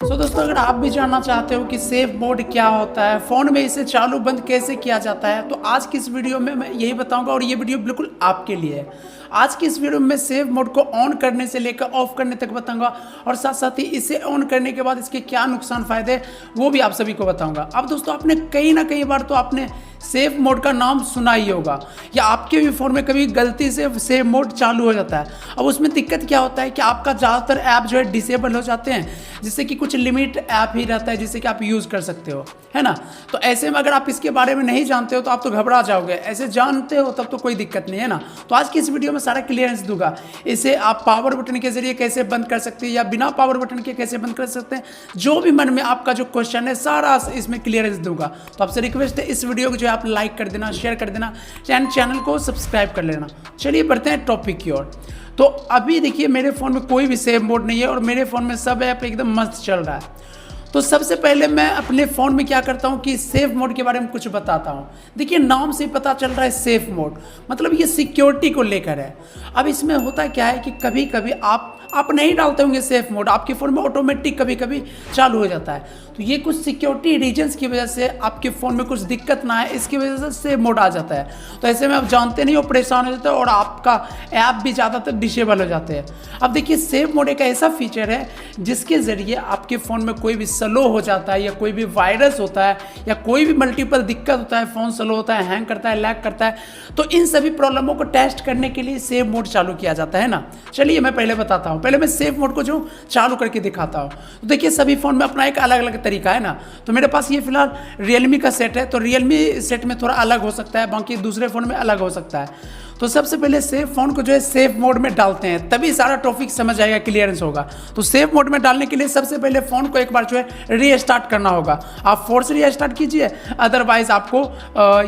दोस्तों, अगर आप भी जानना चाहते हो कि सेव मोड क्या होता है, फ़ोन में इसे चालू बंद कैसे किया जाता है, तो आज की इस वीडियो में मैं यही बताऊंगा और ये वीडियो बिल्कुल आपके लिए है। आज की इस वीडियो में मैं सेव मोड को ऑन करने से लेकर ऑफ करने तक बताऊंगा और साथ साथ ही इसे ऑन करने के बाद इसके क्या नुकसान फ़ायदे वो भी आप सभी को बताऊंगा। अब दोस्तों, आपने कहीं ना कहीं बार तो आपने सेव मोड का नाम सुना ही होगा या आपके भी फ़ोन में कभी गलती से सेव मोड चालू हो जाता है। अब उसमें दिक्कत क्या होता है कि आपका ज़्यादातर ऐप जो है डिसेबल हो जाते हैं, जिससे कि कुछ लिमिट ऐप ही रहता है जिससे कि आप यूज़ कर सकते हो, है ना। तो ऐसे में अगर आप इसके बारे में नहीं जानते हो तो आप तो घबरा जाओगे, ऐसे जानते हो तब तो कोई दिक्कत नहीं है ना। तो आज की इस वीडियो में सारा क्लियरेंस दूंगा। इसे आप पावर बटन के जरिए कैसे बंद कर सकते हैं या बिना पावर बटन के कैसे बंद कर सकते हैं, जो भी मन में आपका जो क्वेश्चन है सारा इसमें क्लियरेंस दूंगा। तो आपसे रिक्वेस्ट है इस वीडियो को जो है आप लाइक कर देना, शेयर कर देना, चैनल को सब्सक्राइब कर लेना। चलिए बढ़ते हैं टॉपिक की ओर। तो अभी देखिए, मेरे फ़ोन में कोई भी सेव मोड नहीं है और मेरे फ़ोन में सब ऐप एकदम मस्त चल रहा है। तो सबसे पहले मैं अपने फ़ोन में क्या करता हूँ कि सेफ मोड के बारे में कुछ बताता हूँ। देखिए, नाम से पता चल रहा है सेफ मोड, मतलब ये सिक्योरिटी को लेकर है। अब इसमें होता क्या है कि कभी कभी आप नहीं डालते होंगे सेफ मोड, आपके फ़ोन में ऑटोमेटिक कभी कभी चालू हो जाता है। तो ये कुछ सिक्योरिटी रीजन्स की वजह से आपके फ़ोन में कुछ दिक्कत ना है, इसकी वजह से सेव मोड आ जाता है। तो ऐसे में आप जानते नहीं हो, परेशान हो जाते हो और आपका ऐप भी ज़्यादातर डिसेबल हो जाते हैं। अब देखिए, सेव मोड एक ऐसा फीचर है जिसके ज़रिए आपके फ़ोन में कोई भी स्लो हो जाता है या कोई भी वायरस होता है या कोई भी मल्टीपल दिक्कत होता है, फ़ोन स्लो होता है, हैंग करता है, लैग करता है, तो इन सभी प्रॉब्लमों को टेस्ट करने के लिए सेव मोड चालू किया जाता है ना। चलिए मैं पहले बताता हूँ। पहले मैं सेव मोड को जो चालू करके दिखाता हूँ। तो देखिए, सभी फ़ोन में अपना एक अलग अलग तरीका है ना। तो मेरे पास ये फिलहाल रियलमी का सेट है, तो रियलमी सेट में थोड़ा अलग हो सकता है, बाकी दूसरे फ़ोन में अलग हो सकता है। तो सबसे पहले सेव फ़ोन को जो है सेव मोड में डालते हैं, तभी सारा टॉपिक समझ आएगा, क्लियरेंस होगा। तो सेव मोड में डालने के लिए सबसे पहले फ़ोन को एक बार जो है रीस्टार्ट करना होगा। आप फोर्स रीस्टार्ट कीजिए, अदरवाइज आपको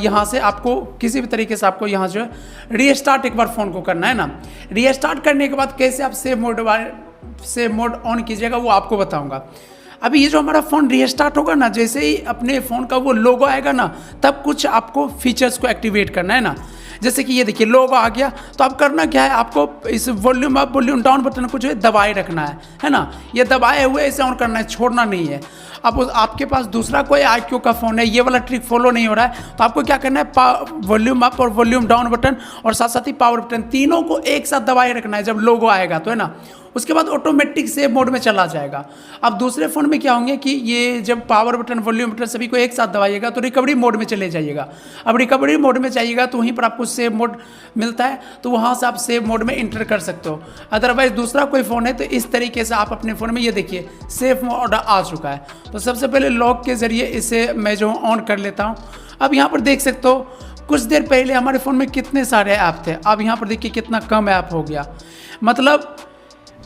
यहाँ से आपको किसी भी तरीके से आपको यहाँ जो है रीस्टार्ट एक बार फ़ोन को करना है ना। रीस्टार्ट करने के बाद कैसे आप सेव मोड ऑन कीजिएगा वो आपको बताऊँगा। अभी ये जो हमारा फ़ोन रीस्टार्ट होगा ना, जैसे ही अपने फ़ोन का वो लोगो आएगा ना, तब कुछ आपको फीचर्स को एक्टिवेट करना है ना। जैसे कि ये देखिए, लोगो आ गया, तो अब करना क्या है, आपको इस volume up volume down button को जो है दबाए रखना है ना। ये दबाए हुए इसे ऑन करना है, छोड़ना नहीं है। अब आपके पास दूसरा कोई IQ का फ़ोन है, ये वाला ट्रिक फॉलो नहीं हो रहा है, तो आपको क्या करना है, वॉल्यूम अप और वॉल्यूम डाउन बटन और साथ साथ ही पावर बटन, तीनों को एक साथ दबाए रखना है जब लोगो आएगा, तो है ना। उसके बाद ऑटोमेटिक सेव मोड में चला जाएगा। अब दूसरे फ़ोन में क्या होंगे कि ये जब पावर बटन वॉल्यूम बटन सभी को एक साथ दबाइएगा तो रिकवरी मोड में चले जाइएगा। अब रिकवरी मोड में जाइएगा तो वहीं पर आपको सेव मोड मिलता है, तो वहाँ से आप सेव मोड में इंटर कर सकते हो। अदरवाइज दूसरा कोई फ़ोन है तो इस तरीके से आप अपने फ़ोन में, ये देखिए सेव मोड आ चुका है। तो सबसे पहले लॉक के ज़रिए इसे मैं जो ऑन कर लेता हूँ। अब यहाँ पर देख सकते हो, कुछ देर पहले हमारे फ़ोन में कितने सारे ऐप थे, अब यहाँ पर देखिए कितना कम ऐप हो गया। मतलब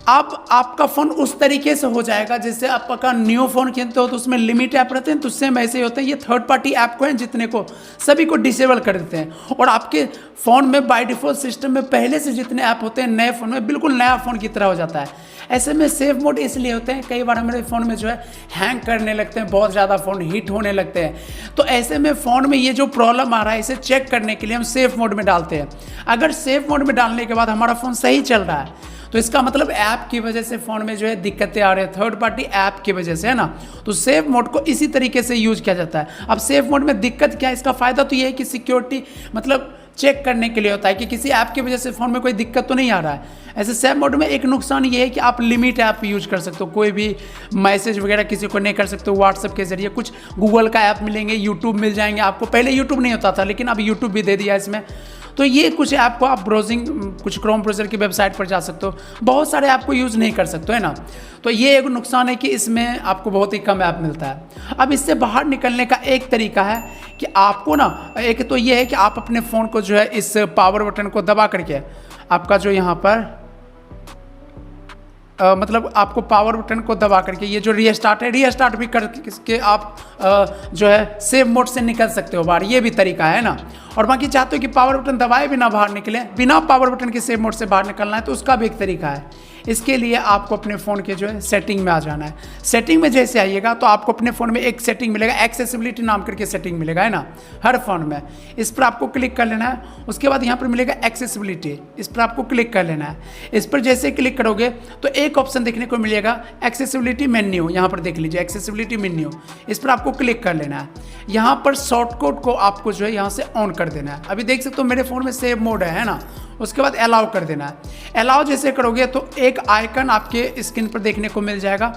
अब आपका फ़ोन उस तरीके से हो जाएगा जैसे आपका न्यू फ़ोन खरीदते हो तो उसमें लिमिट ऐप रहते हैं, तो सेम ऐसे ही होते हैं। ये थर्ड पार्टी ऐप को हैं जितने को सभी को डिसेबल कर देते हैं और आपके फ़ोन में बाय डिफ़ॉल्ट सिस्टम में पहले से जितने ऐप होते हैं नए फ़ोन में बिल्कुल नया फ़ोन की तरह हो जाता है। ऐसे में सेव मोड इसलिए होते हैं, कई बार हमारे फ़ोन में जो है हैंग करने लगते हैं, बहुत ज़्यादा फ़ोन हीट होने लगते हैं। तो ऐसे में फ़ोन में ये जो प्रॉब्लम आ रहा है इसे चेक करने के लिए हम सेव मोड में डालते हैं। अगर सेव मोड में डालने के बाद हमारा फ़ोन सही चल रहा है तो इसका मतलब ऐप की वजह से फ़ोन में जो है दिक्कतें आ रही है, थर्ड पार्टी ऐप की वजह से, है ना। तो सेव मोड को इसी तरीके से यूज किया जाता है। अब सेव मोड में दिक्कत क्या है, इसका फ़ायदा तो ये है कि सिक्योरिटी मतलब चेक करने के लिए होता है कि किसी ऐप की वजह से फ़ोन में कोई दिक्कत तो नहीं आ रहा है। ऐसे सेव मोड में एक नुकसान ये है कि आप लिमिट ऐप यूज कर सकते हो, कोई भी मैसेज वगैरह किसी को नहीं कर सकते हो व्हाट्सएप के जरिए। कुछ गूगल का ऐप मिलेंगे, यूट्यूब मिल जाएंगे आपको, पहले यूट्यूब नहीं होता था लेकिन अब यूट्यूब भी दे दिया इसमें। तो ये कुछ ऐप को आप ब्राउजिंग कुछ क्रोम ब्राउज़र की वेबसाइट पर जा सकते हो, बहुत सारे ऐप को यूज़ नहीं कर सकते, है ना। तो ये एक नुकसान है कि इसमें आपको बहुत ही कम ऐप मिलता है। अब इससे बाहर निकलने का एक तरीका है कि आपको ना, एक तो ये है कि आप अपने फ़ोन को जो है इस पावर बटन को दबा करके आपका जो यहाँ पर मतलब आपको पावर बटन को दबा करके ये जो रीस्टार्ट है, रीस्टार्ट भी करके आप जो है सेव मोड से निकल सकते हो बाहर, ये भी तरीका है ना। और बाकी चाहते हो कि पावर बटन दबाए बिना बाहर निकले, बिना पावर बटन के सेव मोड से बाहर निकलना है तो उसका भी एक तरीका है। इसके लिए आपको अपने फ़ोन के जो है सेटिंग में आ जाना है। सेटिंग में जैसे आइएगा तो आपको अपने फ़ोन में एक सेटिंग मिलेगा, एक्सेसिबिलिटी नाम करके सेटिंग मिलेगा, है ना, हर फ़ोन में। इस पर आपको क्लिक कर लेना है। उसके बाद यहाँ पर मिलेगा एक्सेसिबिलिटी, इस पर आपको क्लिक कर लेना है। इस पर जैसे क्लिक करोगे तो एक ऑप्शन देखने को मिलेगा एक्सेसिबिलिटी मेन्यू, यहाँ पर देख लीजिए एक्सेसिबिलिटी मेन्यू, इस पर आपको क्लिक कर लेना है। यहाँ पर शॉर्टकट को आपको जो है यहाँ से ऑन कर देना है। अभी देख सकते हो मेरे फ़ोन में सेव मोड है ना। उसके बाद अलाउ कर देना है। अलाउ जैसे करोगे तो एक आइकन आपके स्क्रीन पर देखने को मिल जाएगा।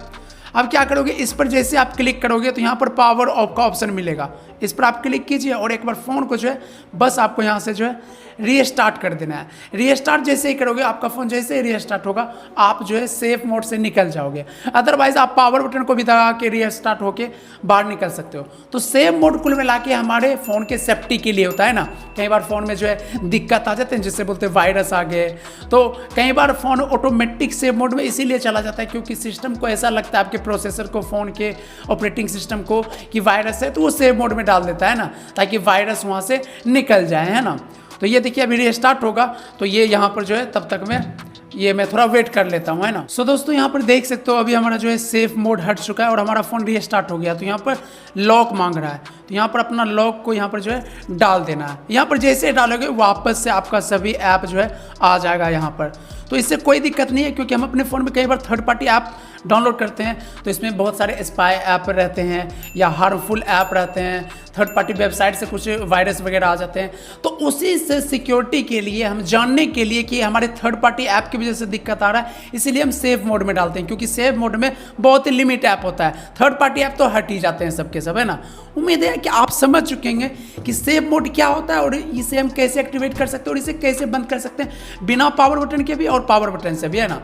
अब क्या करोगे, इस पर जैसे आप क्लिक करोगे तो यहाँ पर पावर ऑफ का ऑप्शन मिलेगा, इस पर आप क्लिक कीजिए और एक बार फ़ोन को जो है बस आपको यहाँ से जो है रीस्टार्ट कर देना है। रीस्टार्ट जैसे ही करोगे, आपका फ़ोन जैसे ही रीस्टार्ट होगा आप जो है सेफ मोड से निकल जाओगे। अदरवाइज़ आप पावर बटन को भी दबा के रीस्टार्ट होके बाहर निकल सकते हो। तो सेफ मोड कुल मिला के हमारे फ़ोन के सेफ्टी के लिए होता है ना। कई बार फ़ोन में जो है दिक्कत आ जाते हैं, जिससे बोलते हैं वायरस आ गए, तो कई बार फ़ोन ऑटोमेटिक सेफ मोड में इसीलिए चला जाता है क्योंकि सिस्टम को ऐसा लगता है, आपके प्रोसेसर को, फ़ोन के ऑपरेटिंग सिस्टम को, कि वायरस है, तो वो सेफ मोड में डाल देता है ना, ताकि वायरस वहाँ से निकल जाए, है ना। तो ये देखिए अभी रीस्टार्ट होगा तो ये यहाँ पर जो है तब तक मैं थोड़ा वेट कर लेता हूँ, है ना। सो दोस्तों यहाँ पर देख सकते हो अभी हमारा जो है सेफ मोड हट चुका है और हमारा फ़ोन रीस्टार्ट हो गया। तो यहाँ पर लॉक मांग रहा है, तो यहाँ पर अपना लॉक को यहाँ पर जो है डाल देना है। यहाँ पर जैसे डालोगे वापस से आपका सभी ऐप जो है आ जाएगा यहाँ पर। तो इससे कोई दिक्कत नहीं है क्योंकि हम अपने फ़ोन में कई बार थर्ड पार्टी ऐप डाउनलोड करते हैं तो इसमें बहुत सारे स्पाई ऐप रहते हैं या हार्मफुल ऐप रहते हैं, थर्ड पार्टी वेबसाइट से कुछ वायरस वगैरह आ जाते हैं। तो उसी से सिक्योरिटी के लिए, हम जानने के लिए कि हमारे थर्ड पार्टी ऐप की वजह से दिक्कत आ रहा है, इसीलिए हम सेफ मोड में डालते हैं, क्योंकि सेफ मोड में बहुत ही लिमिट ऐप होता है। थर्ड पार्टी ऐप तो हट ही जाते हैं सबके सब, है ना। उम्मीद है कि आप समझ चुके हैं कि सेफ मोड क्या होता है और इसे हम कैसे एक्टिवेट कर सकते हैं और इसे कैसे बंद कर सकते हैं बिना पावर बटन के भी और पावर बटन से भी, है ना।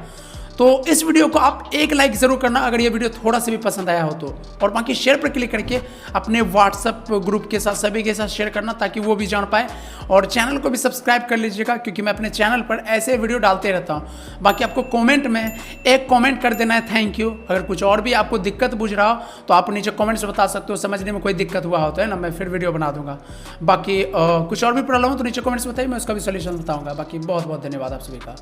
तो इस वीडियो को आप एक लाइक ज़रूर करना अगर ये वीडियो थोड़ा सा भी पसंद आया हो तो, और बाकी शेयर पर क्लिक करके अपने व्हाट्सएप ग्रुप के साथ सभी के साथ शेयर करना ताकि वो भी जान पाए। और चैनल को भी सब्सक्राइब कर लीजिएगा क्योंकि मैं अपने चैनल पर ऐसे वीडियो डालते रहता हूँ। बाकी आपको कमेंट में एक कमेंट कर देना है, थैंक यू। अगर कुछ और भी आपको दिक्कत बुझ रहा हो तो आप नीचे कमेंट्स बता सकते हो, समझने में कोई दिक्कत हुआ हो तो, है ना, मैं फिर वीडियो बना दूंगा। बाकी कुछ और भी प्रॉब्लम हो तो नीचे कमेंट्स बताइए, मैं उसका भी सोल्यूशन बताऊँगा। बाकी बहुत बहुत धन्यवाद आप सभी का।